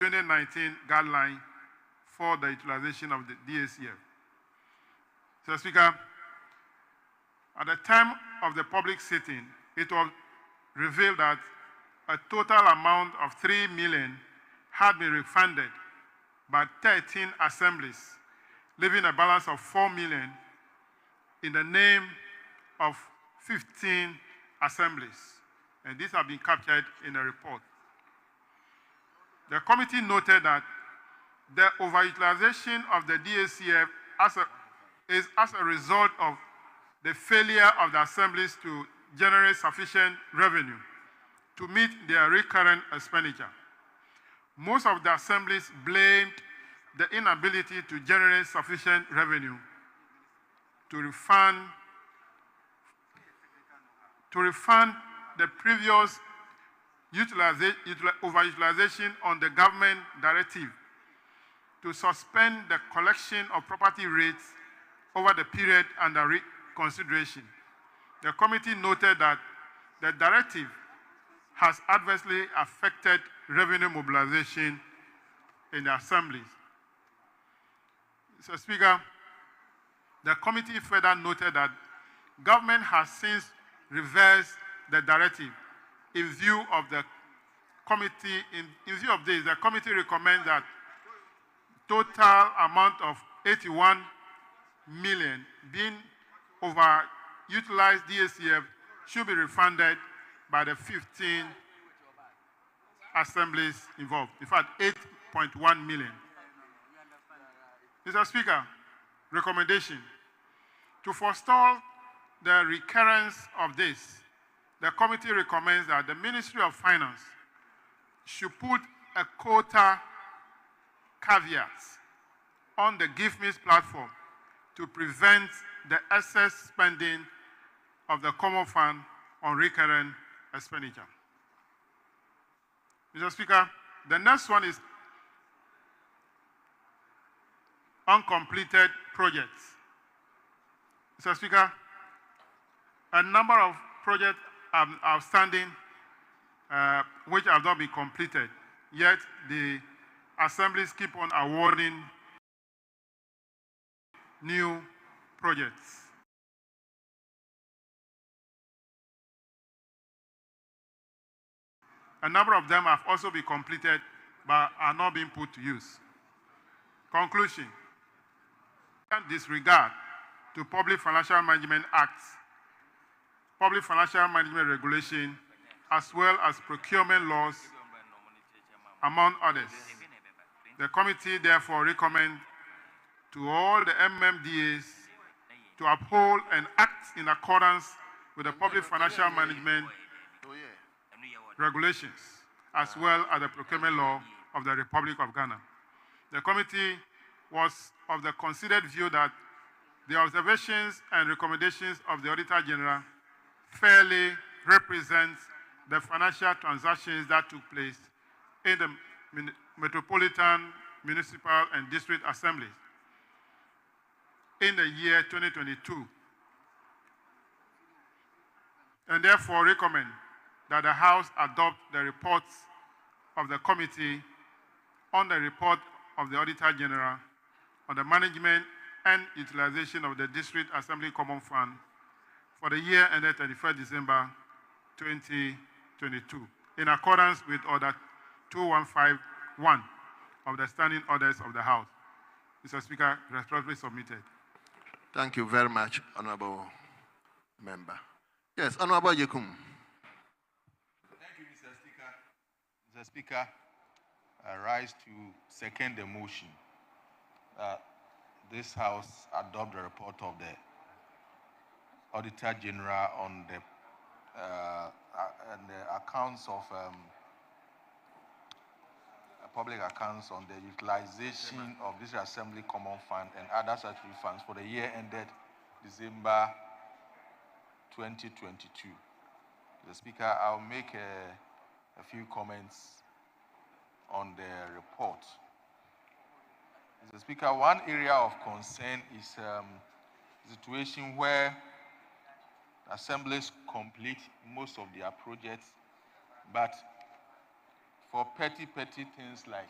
2019 guideline for the utilization of the DACF. Mr. Speaker, at the time of the public sitting, it was revealed that a total amount of 3 million had been refunded by 13 assemblies, leaving a balance of 4 million in the name of 15 assemblies. And these have been captured in a report. The committee noted that the overutilization of the DACF is as a result of the failure of the assemblies to generate sufficient revenue to meet their recurrent expenditure. Most of the assemblies blamed the inability to generate sufficient revenue to refund the previous overutilization on the government directive to suspend the collection of property rates over the period under reconsideration. The committee noted that the directive has adversely affected revenue mobilization in the assemblies. Mr. Speaker, the committee further noted that government has since reversed the directive. In view of the committee, in view of this, the committee recommends that total amount of 81 million being overutilized DACF should be refunded by the 15 assemblies involved. In fact, 8.1 million. Mr. Speaker, recommendation. To forestall the recurrence of this, the committee recommends that the Ministry of Finance should put a quota caveat on the Give Me platform to prevent the excess spending of the common fund on recurrent expenditure. Mr. Speaker, the next one is uncompleted projects. Mr. Speaker, a number of projects are outstanding which have not been completed, yet the assemblies keep on awarding new projects. A number of them have also been completed but are not being put to use. Conclusion. Disregard to Public Financial Management Act, Public Financial Management Regulation, as well as procurement laws, among others. The committee therefore recommends to all the MMDAs to uphold and act in accordance with the Public Financial Management Regulations, as well as the procurement law of the Republic of Ghana. The committee was of the considered view that the observations and recommendations of the Auditor General fairly represent the financial transactions that took place in the Metropolitan, Municipal, and District Assemblies in the year 2022, and therefore recommend that the House adopt the reports of the committee on the report of the Auditor General on the management and utilization of the District Assembly Common Fund for the year ended 31st December 2022, in accordance with Order 2151 of the Standing Orders of the House. Mr. Speaker, respectfully submitted. Thank you very much, Honorable Member. Yes, Honorable Yekum. Thank you, Mr. Speaker. Mr. Speaker, I rise to second the motion that this House adopt the report of the Auditor General on the accounts of public accounts on the utilization of this Assembly Common Fund and other statutory funds for the year ended December 2022. Mr. Speaker, I'll make a few comments on the report. Mr. Speaker, one area of concern is the situation where assemblies complete most of their projects, but for petty things like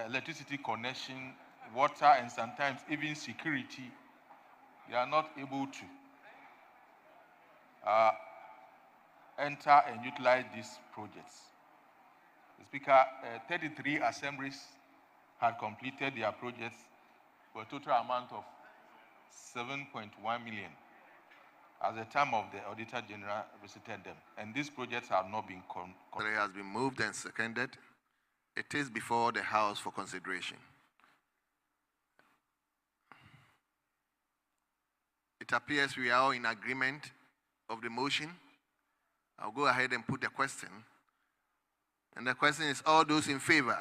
electricity connection, water, and sometimes even security, they are not able to enter and utilize these projects. The Speaker, 33 assemblies had completed their projects for a total amount of 7.1 million at the time of the Auditor General visited them. And these projects have not been It has been moved and seconded. It is before the House for consideration. It appears we are all in agreement of the motion. I'll go ahead and put the question. And the question is, all those in favor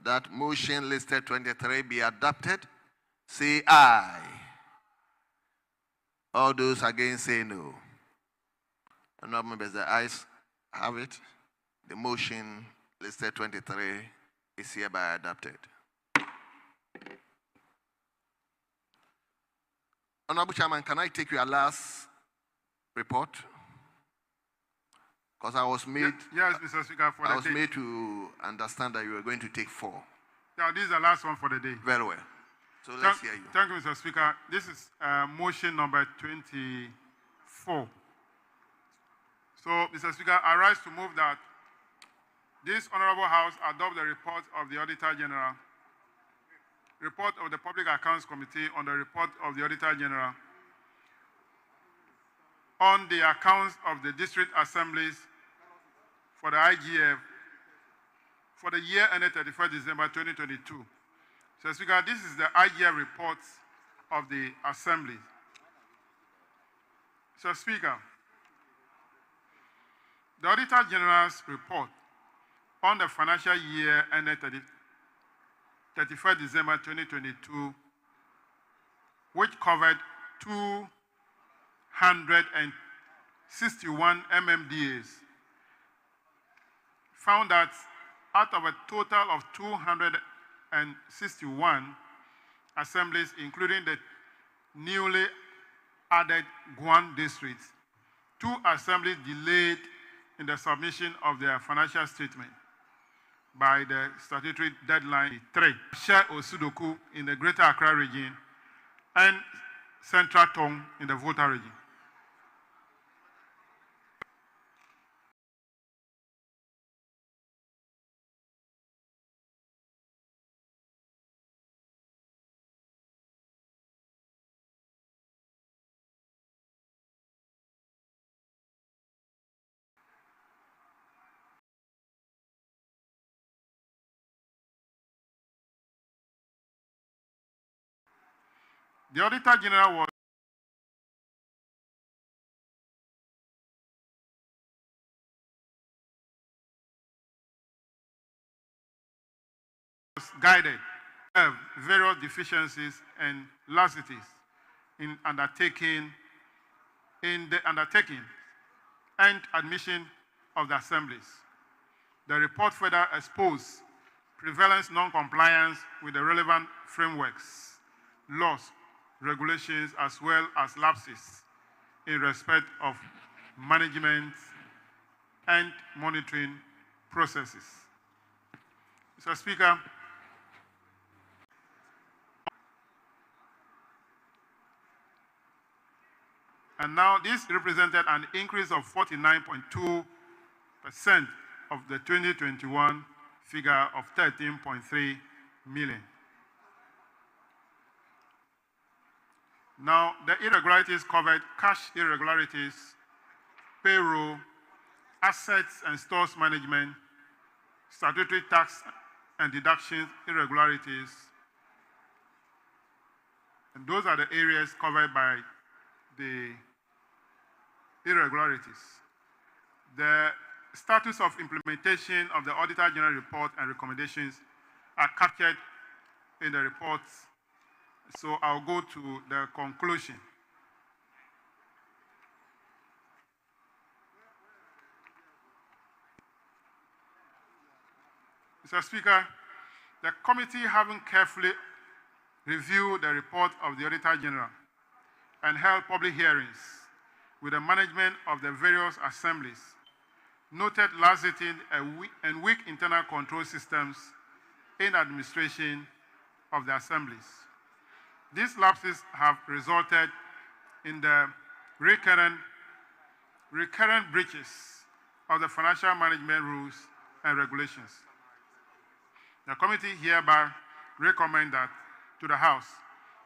that motion listed 23 be adopted, say aye. All those against say no. Honorable members, the ayes have it. The motion listed 23 is hereby adopted. Honorable Chairman, can I take your last report? Because I was made, yes, Mr. Speaker, for I was made to understand that you were going to take 4. Yeah, this is the last one for the day. Very well. So let's hear you. Thank you, Mr. Speaker. This is motion number 24. So, Mr. Speaker, I rise to move that this Honorable House adopt the report of the Auditor General, report of the Public Accounts Committee on the report of the Auditor General on the accounts of the district assemblies for the IGF for the year ended 31st December 2022. So, Speaker, this is the IGF report of the assembly. So, Speaker, the Auditor General's report on the financial year ended 31st December 2022, which covered 261 MMDAs, found that out of a total of 261 assemblies, including the newly added Guan district, 2 assemblies delayed in the submission of their financial statement by the statutory deadline 3. Share Osudoku in the Greater Accra region and Central Tong in the Volta region. The Auditor General was guided various deficiencies and laxities in the undertaking and admission of the assemblies. The report further exposed prevalent non-compliance with the relevant frameworks, laws, regulations, as well as lapses in respect of management and monitoring processes. Mr. Speaker, and now this represented an increase of 49.2% of the 2021 figure of 13.3 million. Now, the irregularities covered cash irregularities, payroll, assets and stores management, statutory tax and deductions irregularities. And those are the areas covered by the irregularities. The status of implementation of the Auditor General report and recommendations are captured in the reports. So I'll go to the conclusion. Mr. Speaker, the committee, having carefully reviewed the report of the Auditor General and held public hearings with the management of the various assemblies, noted laxity and weak internal control systems in administration of the assemblies. These lapses have resulted in the recurrent breaches of the financial management rules and regulations. The committee hereby recommends that to the House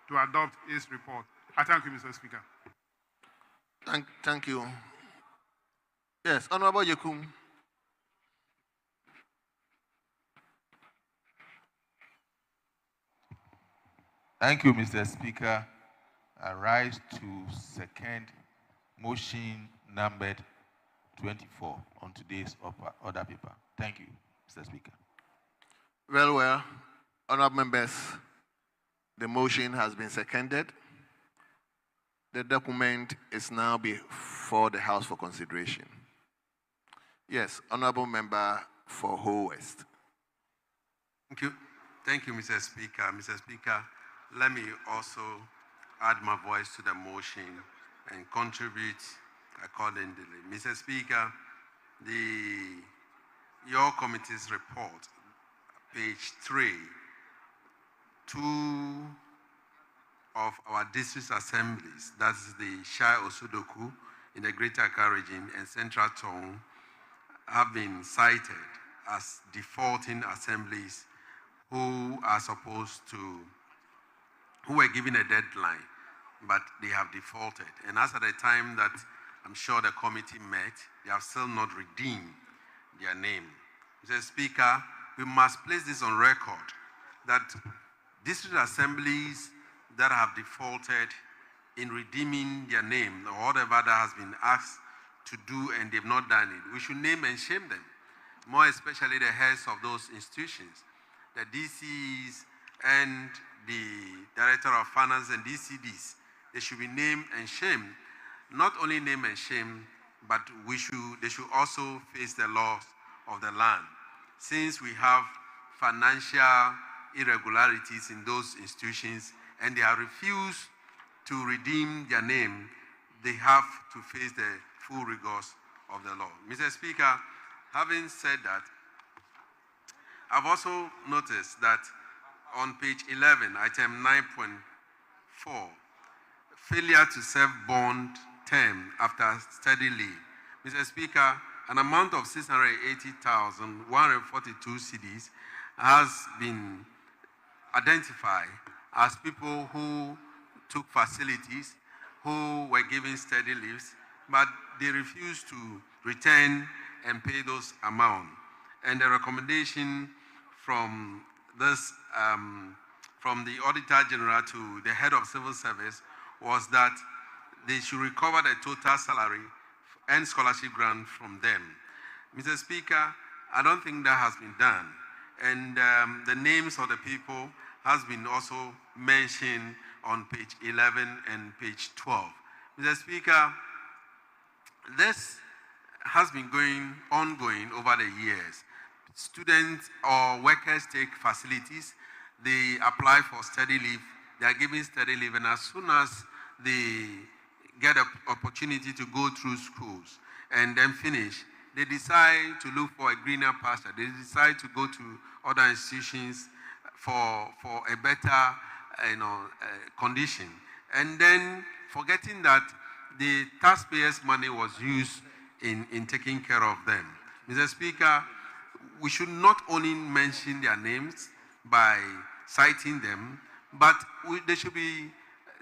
to adopt its report. I thank you, Mr. Speaker. Thank you. Yes, Honorable Yekum. Thank you, Mr. Speaker. I rise to second motion numbered 24 on today's order paper. Thank you, Mr. Speaker. Very well. Honorable members, the motion has been seconded. The document is now before the House for consideration. Yes, Honorable Member for Ho West. Thank you. Thank you, Mr. Speaker. Mr. Speaker, let me also add my voice to the motion and contribute accordingly. Mr. Speaker, your committee's report, page 3, 2 of our district assemblies, that's the Shai Osudoku in the Greater Accra region and Central Tong, have been cited as defaulting assemblies who were given a deadline, but they have defaulted. And as at the time that I'm sure the committee met, they have still not redeemed their name. Mr. Speaker, we must place this on record that district assemblies that have defaulted in redeeming their name or whatever that has been asked to do and they've not done it, we should name and shame them, more especially the heads of those institutions, the DCs and the Director of Finance and DCDs. They should be named and shamed. Not only name and shame, but they should also face the laws of the land. Since we have financial irregularities in those institutions and they have refused to redeem their name, they have to face the full rigors of the law. Mr. Speaker, having said that, I've also noticed that on page 11, item 9.4, failure to serve bond term after study leave. Mr. Speaker, an amount of 680,142 cedis has been identified as people who took facilities, who were given study leaves, but they refused to return and pay those amounts. And the recommendation from this, from the Auditor General to the Head of Civil Service was that they should recover the total salary and scholarship grant from them. Mr. Speaker, I don't think that has been done. And the names of the people has been also mentioned on page 11 and page 12. Mr. Speaker, this has been ongoing over the years. Students or workers take facilities, they apply for study leave, they are given study leave, and as soon as they get an opportunity to go through schools and then finish, they decide to look for a greener pasture. They decide to go to other institutions for a better condition. And then forgetting that the taxpayers' money was used in taking care of them. Mr. Speaker, we should not only mention their names by citing them, but they should be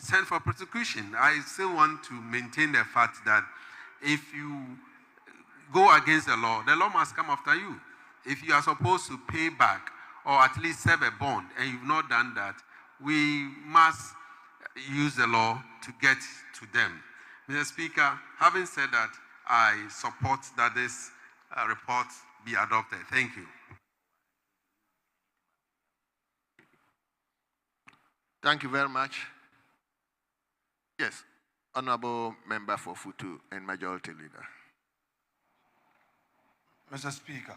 sent for prosecution. I still want to maintain the fact that if you go against the law must come after you. If you are supposed to pay back or at least serve a bond and you've not done that, we must use the law to get to them. Mr. Speaker, having said that, I support that this report be adopted. Thank you. Thank you very much. Yes, Honorable Member for Futu and Majority Leader. Mr. Speaker,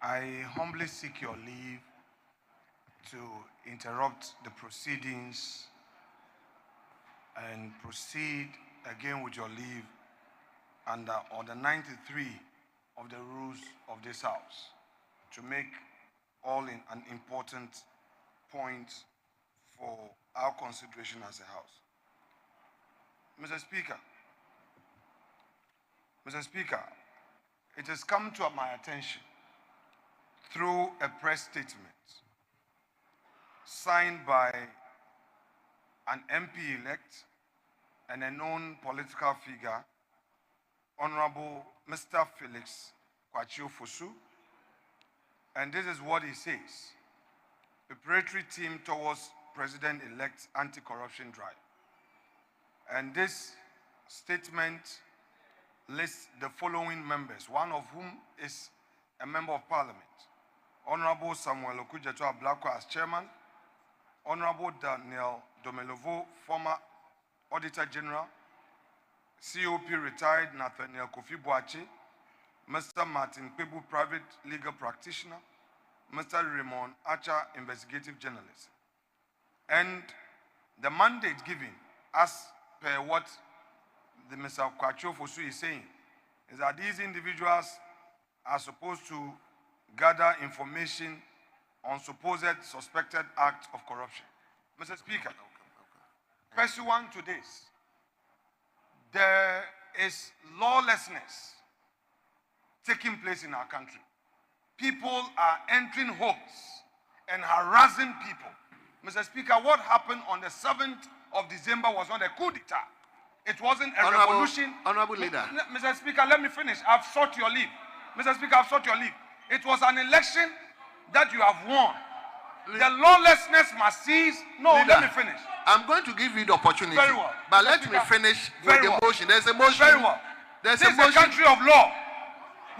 I humbly seek your leave to interrupt the proceedings and proceed again with your leave under Order 93 of the rules of this House to make all in an important point for our consideration as a House. Mr. Speaker, it has come to my attention through a press statement signed by an MP-elect and a known political figure, Honorable Mr. Felix Kwachio-Fosu, and this is what he says: preparatory team towards President-elect's anti-corruption drive. And this statement lists the following members, one of whom is a member of Parliament: Honorable Samuel Okujeto-Ablakwa as chairman, Honorable Daniel Domelovo, former Auditor General, COP retired Nathaniel Kofi Boache, Mr. Martin Pebu, private legal practitioner, Mr. Raymond Archer, investigative journalist. And the mandate given, as per what the Mr. Kwachio-Fosu is saying, is that these individuals are supposed to gather information on supposed suspected acts of corruption. Mr. Speaker, pursuant to this, there is lawlessness taking place in our country. People are entering homes and harassing people. Mr. Speaker, what happened on the 7th of December was not a coup d'etat. It wasn't a revolution. Honorable Leader. Mr. Speaker, let me finish. I've sought your leave. Mr. Speaker, I've sought your leave. It was an election that you have won. The lawlessness must cease. No, Leader, let me finish. I'm going to give you the opportunity. Very well. But Mr. let Speaker, me finish with very the well. motion. There's a motion. Very well. There's This a is motion. a country of law.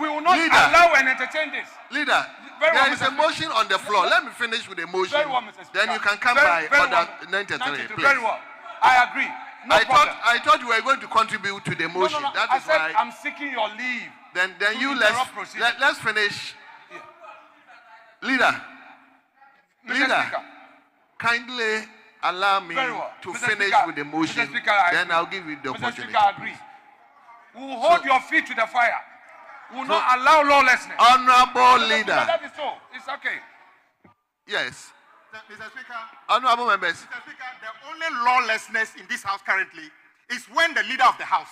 We will not Leader. allow and entertain this. Leader, Very well, there is Mr. a motion on the floor. Let me finish with the motion. Very well, Mr. Speaker. Then you can come Very by order well. 93, please. Very well. I agree. No problem. I thought you were going to contribute to the motion. No. That I is said why. I'm seeking your leave. Then to you interrupt proceedings. let's finish. Yeah. Leader, Mr. Leader, Speaker. kindly allow me Very well. to Mr. finish Speaker, with the motion. Mr. Speaker, I Then agree. I'll give you the Mr. opportunity. Speaker, I agree. We will hold your feet to the fire. We will not allow lawlessness. Honorable Leader. That is so. It's okay. Yes. Mr. Speaker, Honorable members. Mr. Speaker, the only lawlessness in this House currently is when the leader of the House,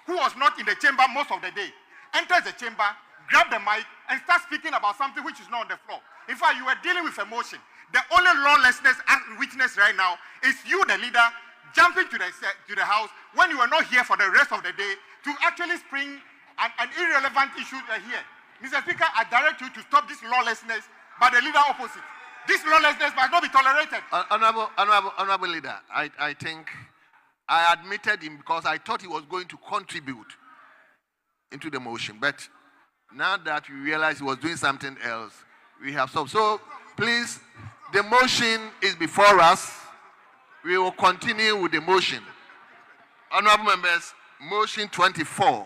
who was not in the chamber most of the day, enters the chamber, grabs the mic, and starts speaking about something which is not on the floor. In fact, you were dealing with a motion. The only lawlessness and witness right now is you, the leader, jumping to the House when you were not here for the rest of the day to actually spring an irrelevant issue here. Mr. Speaker, I direct you to stop this lawlessness by the leader opposite. This lawlessness must not be tolerated. Honorable Leader, I think I admitted him because I thought he was going to contribute into the motion. But now that we realize he was doing something else, we have stopped. So please, the motion is before us. We will continue with the motion. Honorable members, motion 24.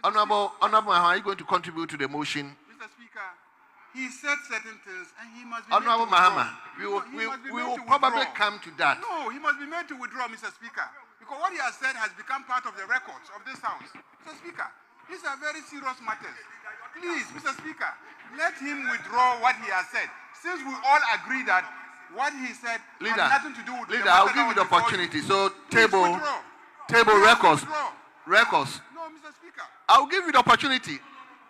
Honorable, are you going to contribute to the motion? Mr. Speaker, he said certain things and he must be Honorable made to Mahama, withdraw. we will probably come to that. No, he must be made to withdraw, Mr. Speaker, because what he has said has become part of the records of this House. Mr. Speaker, these are very serious matters. Please, Mr. Speaker, let him withdraw what he has said, since we all agree that what he said Leader, has nothing to do with Leader, I'll give you the opportunity. So table records. No, Mr. Speaker. I'll give you the opportunity.